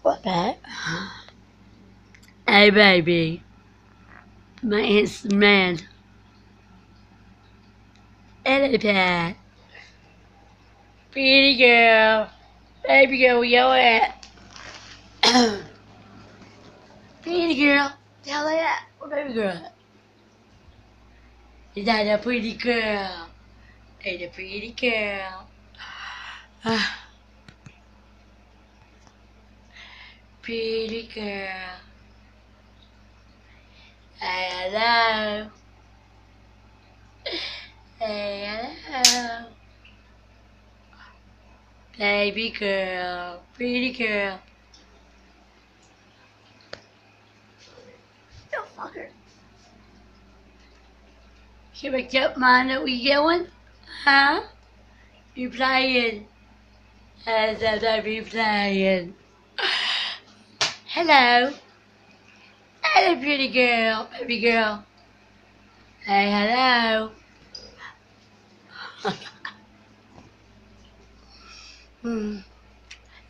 What, Pat? Hey, baby. My handsome man. Hello, Pat. Pretty girl. Baby girl, where you at? Pretty girl. The hell like that? Where baby girl at? Is that a pretty girl? Hey, the pretty girl. Pretty girl. Hey, hello. Hey, hello. Baby girl. Pretty girl. You fucker. You make up mind that we going? Huh? You playing? As I be playing. Hello. Hello, pretty girl. Baby girl. Hey, hello.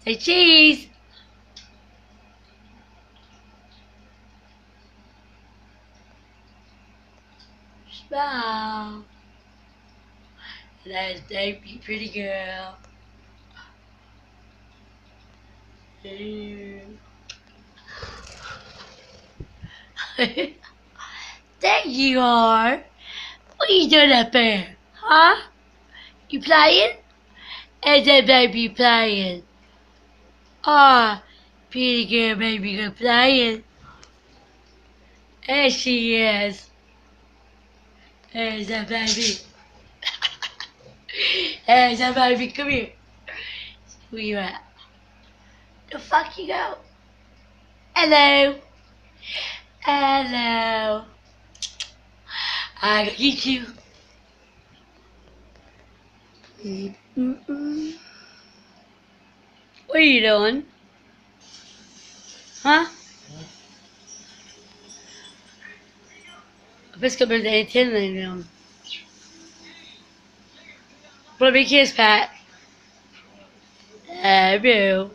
Say cheese. Smile. That's baby, pretty girl. There you are. What are you doing up there? Huh? You playing? Is that baby playing? Ah, pretty girl, baby girl playing. There she is. There's that baby. There's that baby. Come here. Where you at? The fuck you go? Hello. Hello. I gotta get you. What are you doing? Huh? Best come to 18 now. Blow me kiss, Pat. Love you.